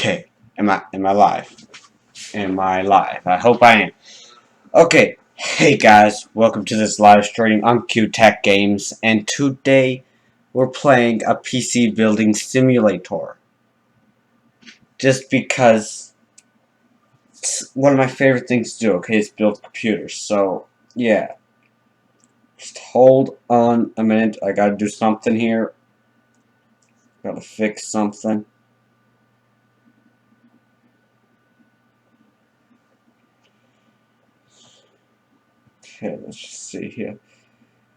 Okay, am I live? Am I live? I hope I am. Okay, hey guys, welcome to this live stream on Q Tech Games, and today we're playing a PC building simulator. Just because it's one of my favorite things to do, okay, is build computers. So, yeah. Just hold on a minute, I gotta do something here. Gotta fix something. Okay, let's just see here.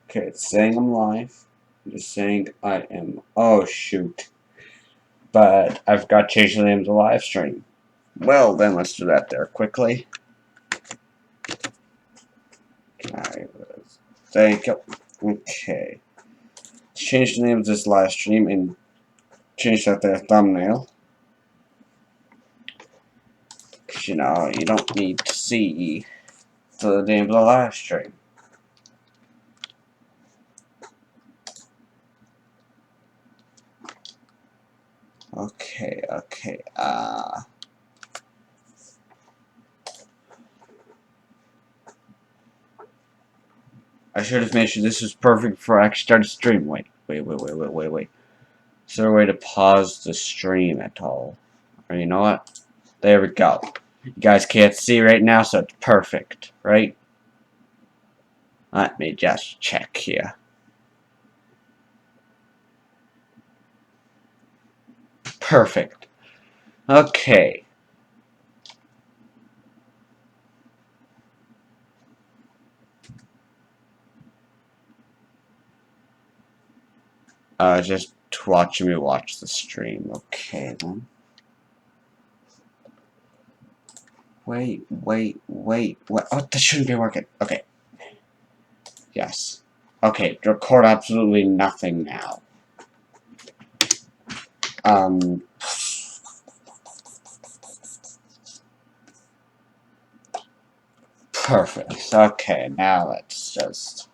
Okay, it's saying I'm live. I'm just saying I am. Oh, shoot. But I've got to change the name of the live stream. Well, then let's do that there quickly. Thank you. Okay. Let's change the name of this live stream and change that there thumbnail. Because, you know, you don't need to see the name of the live stream. Okay, I should have mentioned this was perfect before I actually started stream. Wait. Is there a way to pause the stream at all? Or you know what? There we go. You guys can't see right now, so it's perfect, right? Let me just check here. Perfect. Okay. Just watching me watch the stream. Okay, then. Wait. Oh, this shouldn't be working. Okay. Yes. Okay, record absolutely nothing now. Perfect. Okay, now let's just...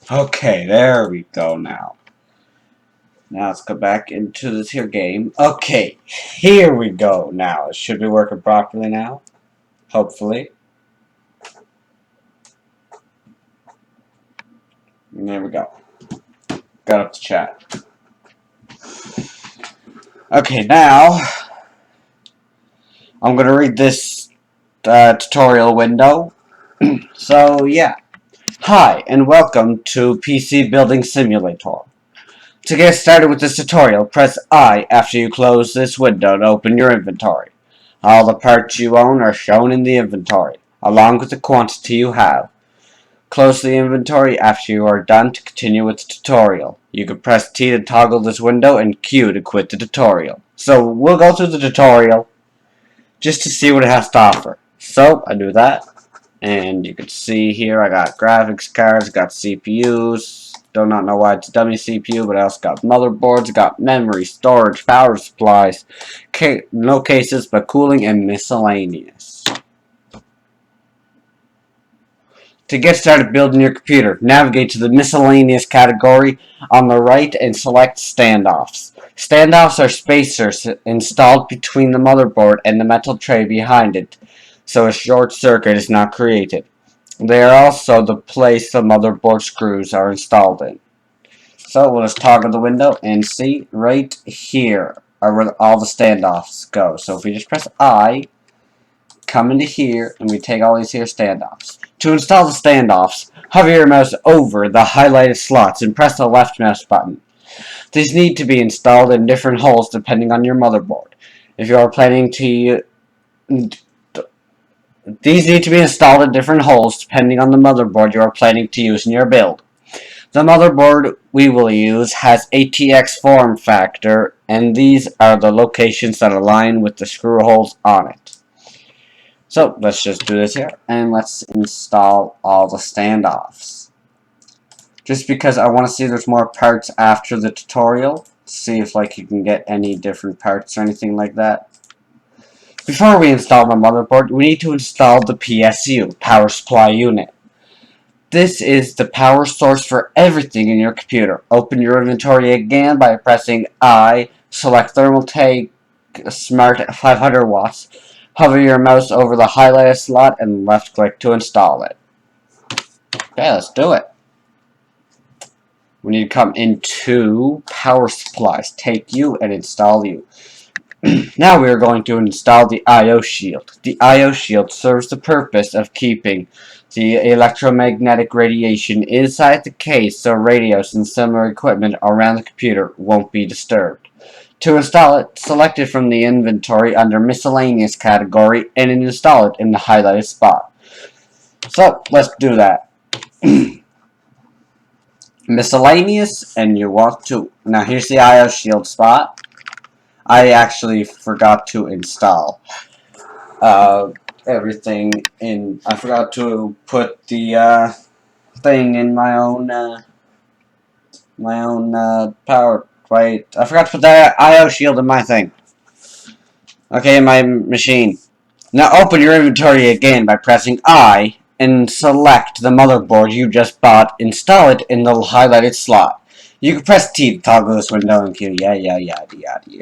Okay, there we go now. Now let's go back into this here game. Okay, here we go now. It should be working properly now. Hopefully. And there we go. Got up the chat. Okay, now I'm gonna read this tutorial window. So, yeah. Hi, and welcome to PC Building Simulator. To get started with this tutorial, press I after you close this window to open your inventory. All the parts you own are shown in the inventory, along with the quantity you have. Close the inventory after you are done to continue with the tutorial. You can press T to toggle this window and Q to quit the tutorial. So we'll go through the tutorial. just to see what it has to offer. So I do that, and you can see here I got graphics cards, got CPUs. Do not know why it's a dummy CPU, but I also got motherboards, got memory, storage, power supplies, no cases, but cooling and miscellaneous. To get started building your computer, navigate to the miscellaneous category on the right and select standoffs. Standoffs are spacers installed between the motherboard and the metal tray behind it, so a short circuit is not created. They are also the place the motherboard screws are installed in. So we'll just toggle the window and see right here are where all the standoffs go. So if we just press I, come into here, and we take all these here standoffs. To install the standoffs, hover your mouse over the highlighted slots and press the left mouse button. These need to be installed in different holes depending on your motherboard. If you are planning to These need to be installed in different holes depending on the motherboard you are planning to use in your build. The motherboard we will use has ATX form factor, and these are the locations that align with the screw holes on it. So let's just do this here, and let's install all the standoffs. Just because I want to see if there's more parts after the tutorial, see if like you can get any different parts or anything like that. Before we install the motherboard, we need to install the PSU, power supply unit. This is the power source for everything in your computer. Open your inventory again by pressing I, select Thermaltake Smart 500 watts. Hover your mouse over the highlighted slot and left click to install it. Okay, let's do it. We need to come into power supplies, take you and install you. Now we are going to install the I/O shield. The I/O shield serves the purpose of keeping the electromagnetic radiation inside the case so radios and similar equipment around the computer won't be disturbed. To install it, select it from the inventory under miscellaneous category and install it in the highlighted spot. So let's do that. Miscellaneous, and you want to, now here's the I/O shield spot. I actually forgot to install everything in. I forgot to put the thing in my own power. Right, I forgot to put the I/O shield in my thing. Okay, in my machine. Now open your inventory again by pressing I and select the motherboard you just bought. Install it in the highlighted slot. You can press T to toggle this window and queue. Yeah.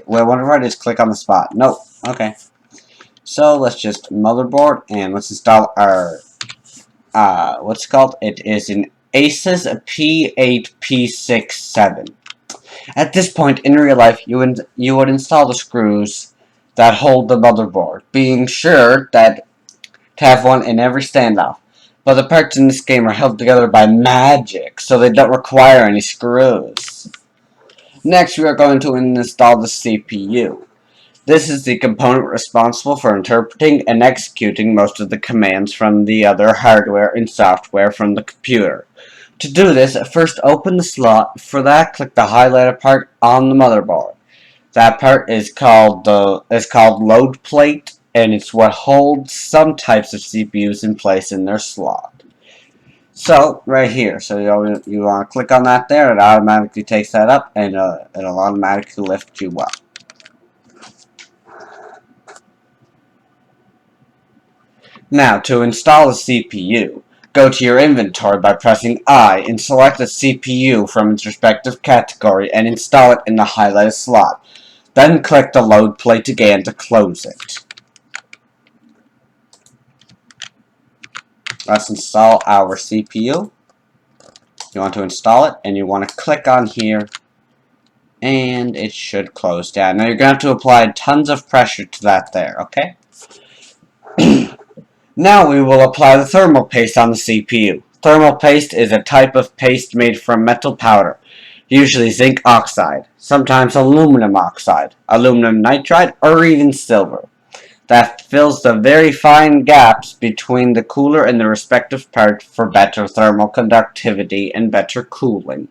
Well, whenever I just click on the spot. Nope. Okay. So let's just motherboard and let's install our what's it called? It is an Asus P8P67. At this point in real life, you would install the screws that hold the motherboard, being sure that to have one in every standoff. But the parts in this game are held together by magic, so they don't require any screws. Next, we are going to install the CPU. This is the component responsible for interpreting and executing most of the commands from the other hardware and software from the computer. To do this, first open the slot. For that, click the highlighted part on the motherboard. That part is called load plate, and it's what holds some types of CPUs in place in their slot. So, right here, so you want to click on that there, it automatically takes that up, and it'll automatically lift you up. Now, to install the CPU, go to your inventory by pressing I and select the CPU from its respective category and install it in the highlighted slot. Then click the load plate again to close it. Let's install our CPU. You want to install it, and you want to click on here, and it should close down. Now you're going to have to apply tons of pressure to that there, okay? Now we will apply the thermal paste on the CPU. Thermal paste is a type of paste made from metal powder, usually zinc oxide, sometimes aluminum oxide, aluminum nitride, or even silver. That fills the very fine gaps between the cooler and the respective part for better thermal conductivity and better cooling.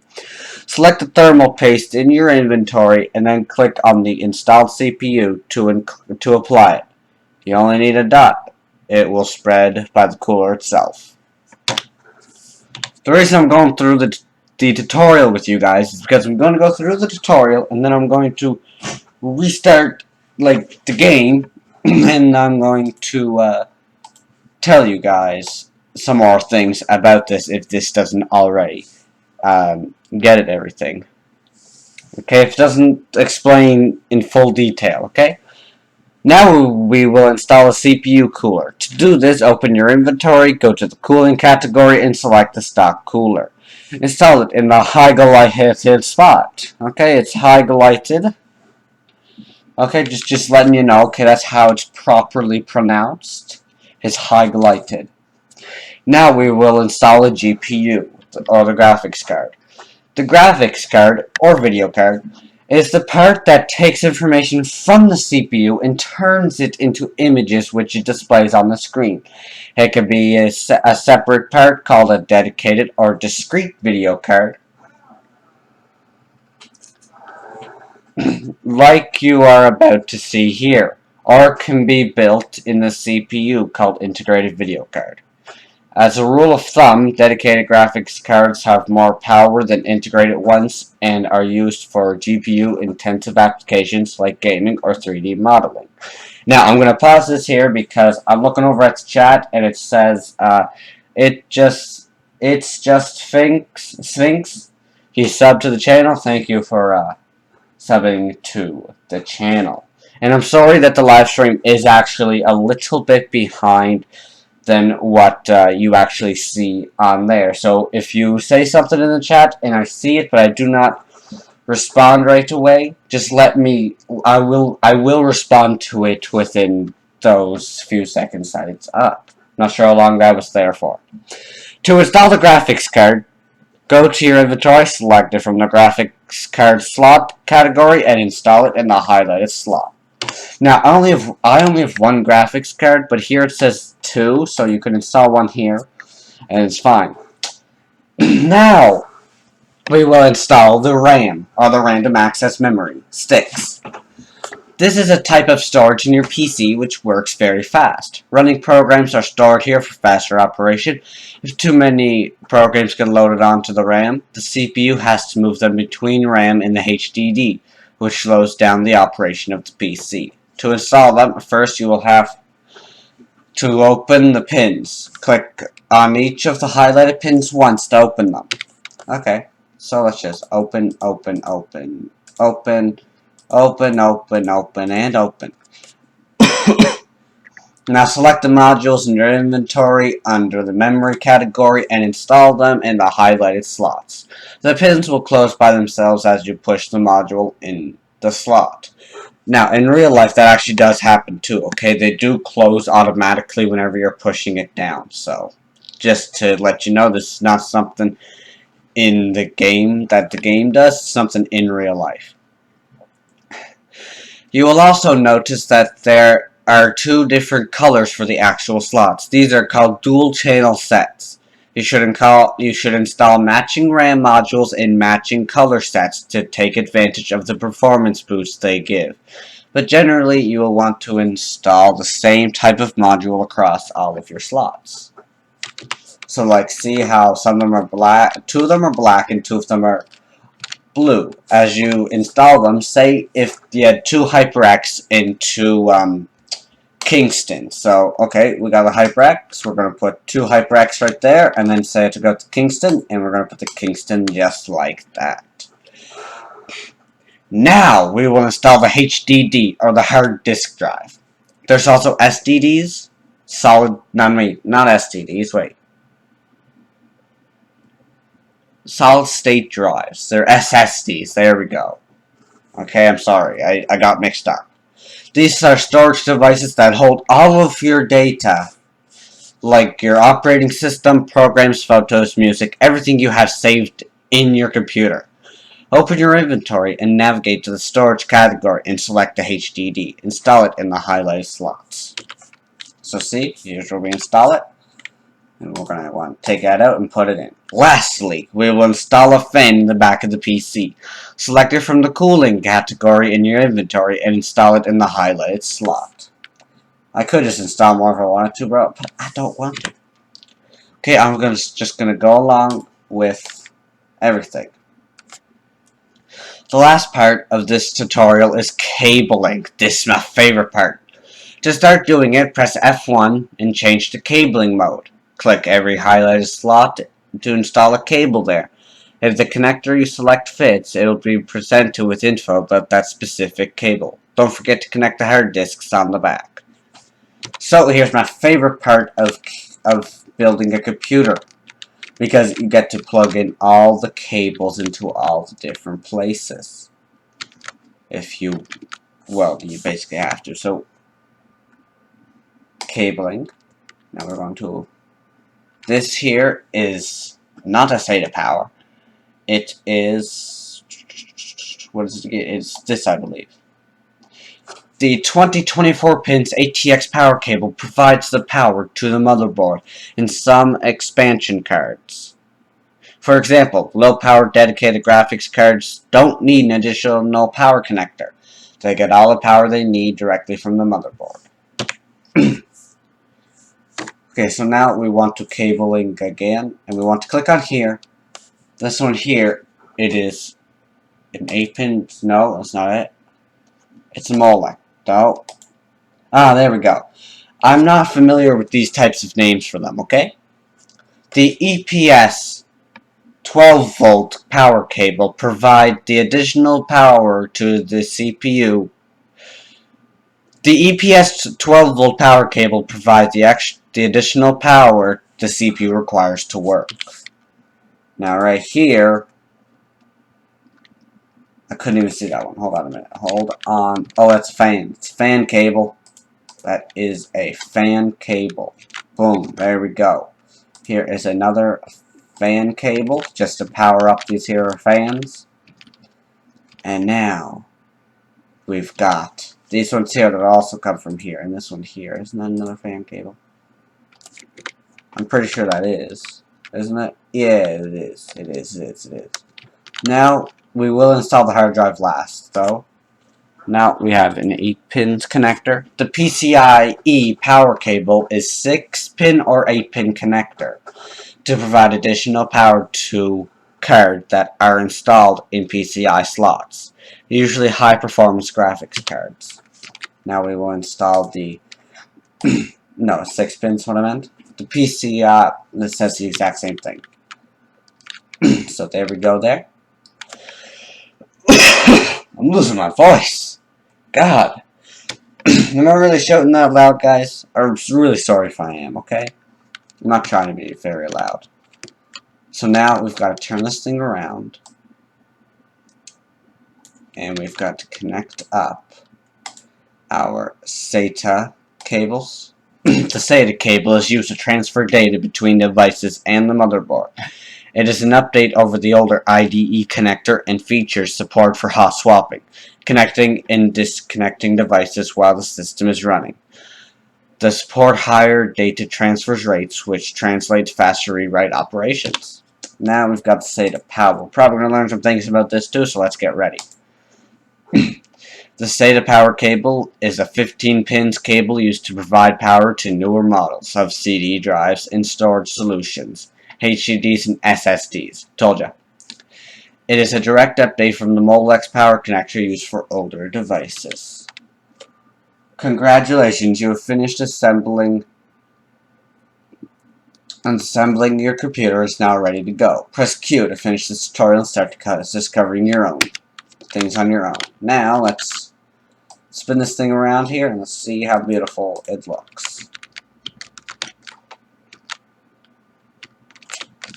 Select the thermal paste in your inventory and then click on the installed CPU to apply it. You only need a dot. It will spread by the cooler itself. The reason I'm going through the tutorial with you guys is because I'm going to go through the tutorial and then I'm going to restart like the game and I'm going to tell you guys some more things about this if this doesn't already get it everything. Okay, if it doesn't explain in full detail, okay? Now we will install a CPU cooler. To do this, open your inventory, go to the cooling category, and select the stock cooler. Install it in the highlighted spot. Okay, it's highlighted. Okay, just letting you know. Okay, that's how it's properly pronounced. It's highlighted. Now we will install a GPU, or the graphics card. The graphics card, or video card, is the part that takes information from the CPU and turns it into images which it displays on the screen. It could be a separate part called a dedicated or discrete video card, like you are about to see here, or can be built in the CPU called integrated video card. As a rule of thumb, dedicated graphics cards have more power than integrated ones and are used for GPU-intensive applications like gaming or 3D modeling. Now, I'm going to pause this here because I'm looking over at the chat and it says, it's just Sphinx. He subbed to the channel. Thank you for subbing to the channel. And I'm sorry that the live stream is actually a little bit behind than what you actually see on there. So if you say something in the chat and I see it but I do not respond right away, just let me, I will respond to it within those few seconds that it's up. Not sure how long that was there for. To install the graphics card, go to your inventory, select it from the graphics card slot category and install it in the highlighted slot. Now, I only have one graphics card, but here it says 2, so you can install one here, and it's fine. Now, we will install the RAM, or the Random Access Memory, sticks. This is a type of storage in your PC which works very fast. Running programs are stored here for faster operation. If too many programs get loaded onto the RAM, the CPU has to move them between RAM and the HDD, which slows down the operation of the PC. To install them, first you will have to open the pins. Click on each of the highlighted pins once to open them. Okay, so let's just open, open, open, open, open, open, open, and open. Now select the modules in your inventory under the memory category and install them in the highlighted slots. The pins will close by themselves as you push the module in the slot. Now, in real life, that actually does happen too, okay? They do close automatically whenever you're pushing it down, so just to let you know, this is not something in the game that the game does, it's something in real life. You will also notice that there are 2 different colors for the actual slots. These are called dual channel sets. You should install matching RAM modules in matching color sets to take advantage of the performance boost they give. But generally, you will want to install the same type of module across all of your slots. So, like, see how some of them are black, 2 of them are black and 2 of them are blue. As you install them, say if you had 2 HyperX into Kingston. So, okay, we got a HyperX. We're going to put 2 HyperX right there, and then say to go to Kingston, and we're going to put the Kingston just like that. Now, we will install the HDD, or the hard disk drive. There's also SDDs, not SDDs, wait. Solid state drives. They're SSDs, there we go. Okay, I'm sorry, I got mixed up. These are storage devices that hold all of your data, like your operating system, programs, photos, music, everything you have saved in your computer. Open your inventory and navigate to the storage category and select the HDD. Install it in the highlighted slots. So see, here's where we install it. And we're going to want to take that out and put it in. Lastly, we will install a fan in the back of the PC. Select it from the cooling category in your inventory and install it in the highlighted slot. I could just install more if I wanted to, bro, but I don't want to. Okay, I'm just gonna go along with everything. The last part of this tutorial is cabling. This is my favorite part. To start doing it, press F1 and change to cabling mode. Click every highlighted slot to install a cable there. If the connector you select fits, it will be presented with info about that specific cable. Don't forget to connect the hard disks on the back. So here's my favorite part of building a computer, because you get to plug in all the cables into all the different places. If you, well, you basically have to. So cabling. Now we're going to, this here is not a SATA power. It is, what is it? It's this, I believe. The 2024 pins ATX power cable provides the power to the motherboard in some expansion cards. For example, low-power dedicated graphics cards don't need an additional power connector. They get all the power they need directly from the motherboard. Okay, so now we want to cabling again, and we want to click on here. This one here, it is an 8-pin. No, that's not it. It's a Molech. No. Ah, there we go. I'm not familiar with these types of names for them, okay? The EPS 12-volt power cable provide the additional power to the CPU. The EPS 12-volt power cable provides the additional power the CPU requires to work. Now right here, I couldn't even see that one. Hold on a minute. Hold on. Oh, that's a fan. It's a fan cable. That is a fan cable. Boom. There we go. Here is another fan cable just to power up these here fans. And now we've got these ones here that also come from here. And this one here. Isn't that another fan cable? I'm pretty sure that is. Isn't it? Yeah, it is. It is. It is. It is. Now we will install the hard drive last, though. Now we have an 8-pin connector. The PCIe power cable is 6-pin or 8-pin connector to provide additional power to cards that are installed in PCI slots, usually high-performance graphics cards. Now we will install the no, 6-pin is what I meant. The PCI, this says the exact same thing. So there we go there. I'm losing my voice. God. Am I really shouting that loud, guys? I'm really sorry if I am, okay? I'm not trying to be very loud. So now we've got to turn this thing around. And we've got to connect up our SATA cables. The SATA cable is used to transfer data between devices and the motherboard. It is an update over the older IDE connector and features support for hot swapping, connecting and disconnecting devices while the system is running. They support higher data transfer rates, which translates faster read-write operations. Now we've got the SATA power. We're probably going to learn some things about this too, so let's get ready. The SATA power cable is a 15-pin cable used to provide power to newer models of CD drives and storage solutions, HDDs and SSDs. Told ya. It is a direct update from the Molex power connector used for older devices. Congratulations, you have finished assembling your computer is now ready to go. Press Q to finish this tutorial and start discovering your own things on your own. Now let's spin this thing around here and let's see how beautiful it looks.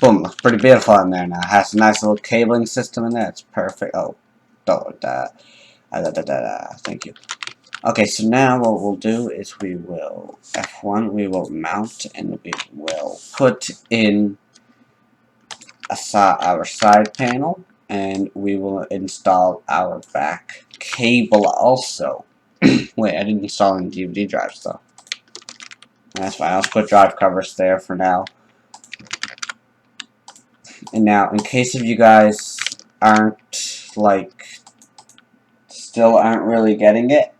Boom, looks pretty beautiful in there now. It has a nice little cabling system in there. It's perfect. Oh, thank you. Okay, so now what we'll do is we will F1, we will mount, and we will put in our side panel, and we will install our back cable also. Wait, I didn't install any DVD drives though. That's fine, I'll just put drive covers there for now. And now, in case of you guys aren't, like, still aren't really getting it,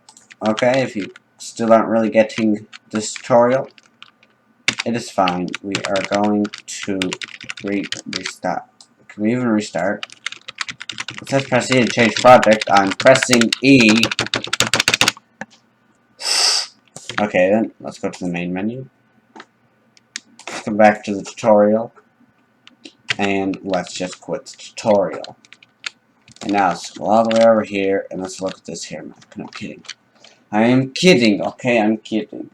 okay, if you still aren't really getting this tutorial, it is fine. We are going to restart. Can we even restart? It says press E to change project. I'm pressing E. Okay, then let's go to the main menu. Come back to the tutorial. And let's just quit the tutorial. And now let's go all the way over here and let's look at this here map. No, I'm kidding. I am kidding, okay? I'm kidding.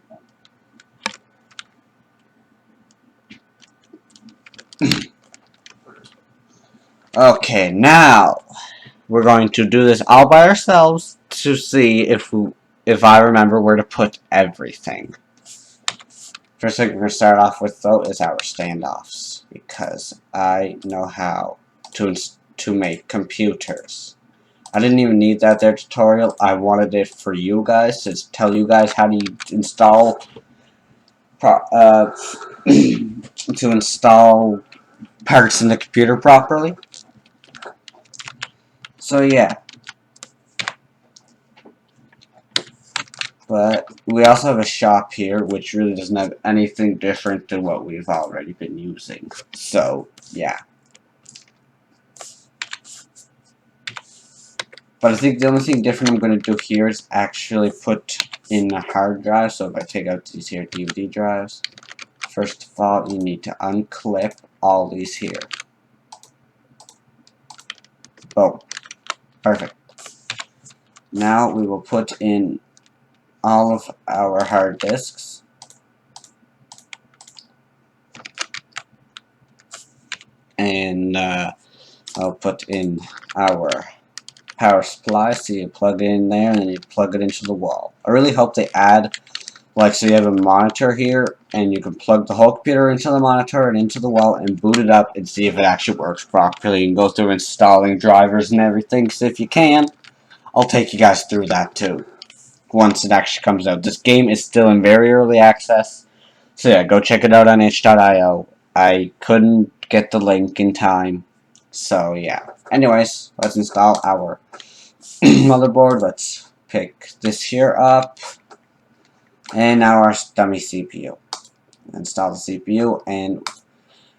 Okay, now we're going to do this all by ourselves to see if I remember where to put everything. First thing we're going to start off with though is our standoffs, because I know how to make computers. I didn't even need that there tutorial. I wanted it for you guys to tell you guys how to install to install parts in the computer properly. So yeah. But we also have a shop here, which really doesn't have anything different than what we've already been using. So, yeah. But I think the only thing different I'm going to do here is actually put in a hard drive. So if I take out these here DVD drives, first of all, you need to unclip all these here. Boom. Perfect. Now we will put in all of our hard disks. And I'll put in our power supply, so you plug it in there and then you plug it into the wall. I really hope they add, like, so you have a monitor here and you can plug the whole computer into the monitor and into the wall and boot it up and see if it actually works properly. You can go through installing drivers and everything, so if you can, I'll take you guys through that too once it actually comes out. This game is still in very early access, so yeah, go check it out on itch.io. I couldn't get the link in time, so yeah. Anyways, let's install our motherboard. Let's pick this here up, and now our dummy CPU. Install the CPU, and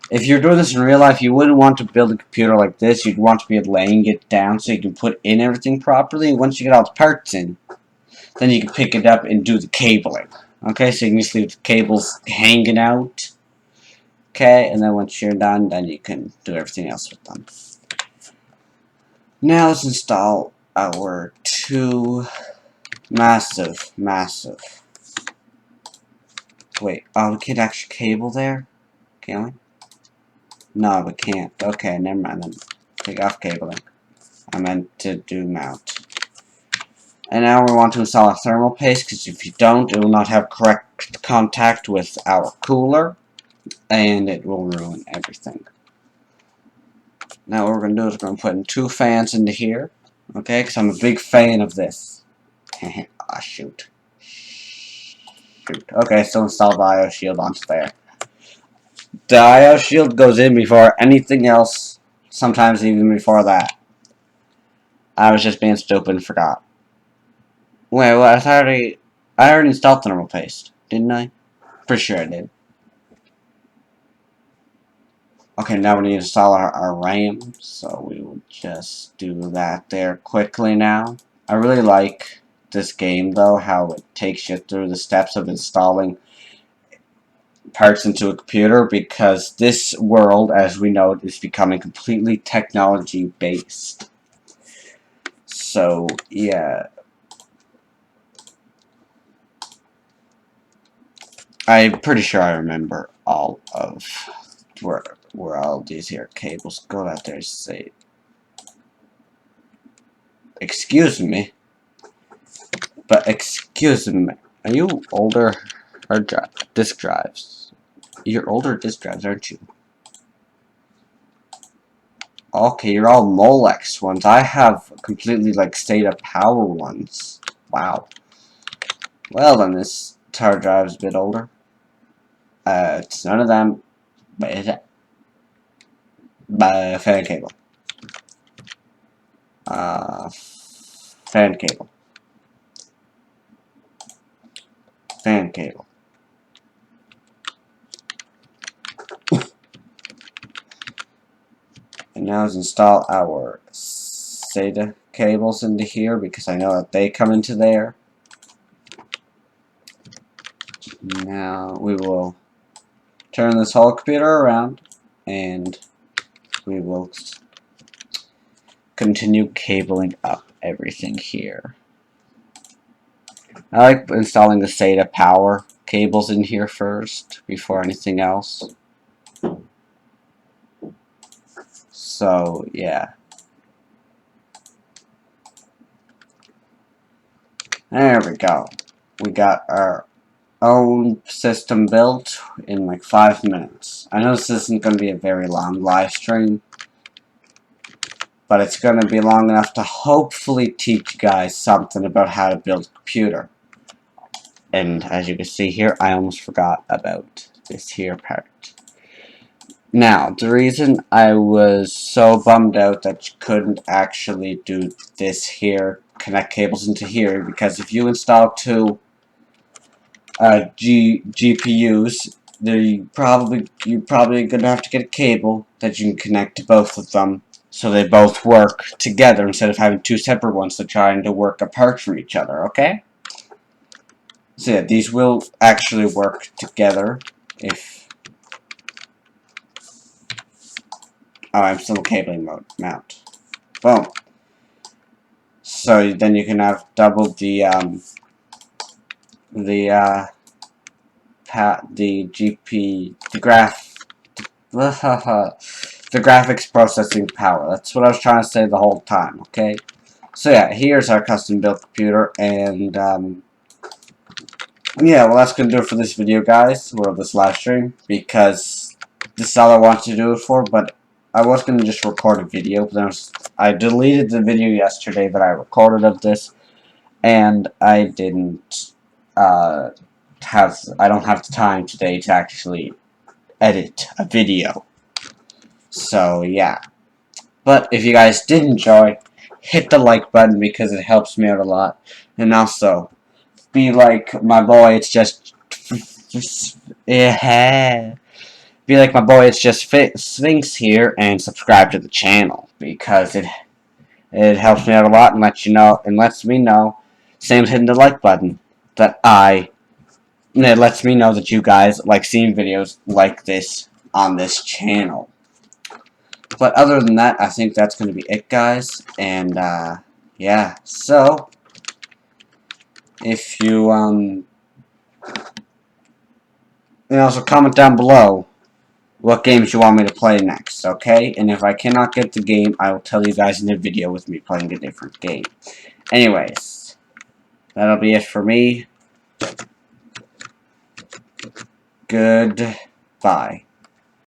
if you're doing this in real life, you wouldn't want to build a computer like this. You'd want to be laying it down so you can put in everything properly. Once you get all the parts in, then you can pick it up and do the cabling. Okay, so you can just leave the cables hanging out. Okay, and then once you're done, then you can do everything else with them. Now let's install our two massive. Wait, oh, we can't actually cable there? Can we? No, we can't. Okay, never mind then. Take off cabling. I meant to do mount. And now we want to install a thermal paste, because if you don't, it will not have correct contact with our cooler, and it will ruin everything. Now what we're going to do is we're going to put in 2 fans into here. Okay, because I'm a big fan of this. Ah, shoot. Okay, so install the IO shield onto there. The IO shield goes in before anything else, sometimes even before that. I was just being stupid and forgot. Wait, what? I already installed thermal paste, didn't I? Pretty sure I did. Okay, now we need to install our RAM, so we will just do that there quickly now. I really like this game, though, how it takes you through the steps of installing parts into a computer, because this world, as we know, is becoming completely technology-based. So, yeah. I'm pretty sure I remember all of where all these here cables go out there. Say, excuse me, but excuse me, are you older hard drive disk drives? You're older disk drives, aren't you? Okay, you're all Molex ones. I have completely like state of power ones. Wow. Well then, this hard drive's a bit older. It's none of them, but it's fan cable. Fan cable. fan cable. And now let's install our SATA cables into here because I know that they come into there. Now we will turn this whole computer around and we will continue cabling up everything here. I like installing the SATA power cables in here first before anything else. So yeah. There we go. We got our own system built in like 5 minutes. I know this isn't going to be a very long live stream, but it's going to be long enough to hopefully teach you guys something about how to build a computer. And as you can see here, I almost forgot about this here part. Now, the reason I was so bummed out that you couldn't actually do this here, connect cables into here, because if you install two GPUs, you're probably gonna have to get a cable that you can connect to both of them, so they both work together instead of having two separate ones that trying to work apart from each other. Okay? So yeah, these will actually work together if. Oh, I'm still in cabling mode. Mount. Boom. So then you can have double the the graphics processing power. That's what I was trying to say the whole time. Okay. So yeah, here's our custom built computer, and yeah, well that's gonna do it for this video, guys, or this live stream, because this is all I wanted to do it for. But I was gonna just record a video, but then I deleted the video yesterday that I recorded of this, and I didn't I don't have the time today to actually edit a video. So yeah. But if you guys did enjoy, hit the like button because it helps me out a lot. And also, be like my boy, it's just yeah. Be like my boy, it's just Sphinx here, and subscribe to the channel because it helps me out a lot and lets me know, same as hitting the like button, and it lets me know that you guys like seeing videos like this on this channel. But other than that, I think that's going to be it, guys. And, yeah. So, if you, and also comment down below what games you want me to play next, okay? And if I cannot get the game, I will tell you guys in the video with me playing a different game. Anyways, that'll be it for me. Goodbye.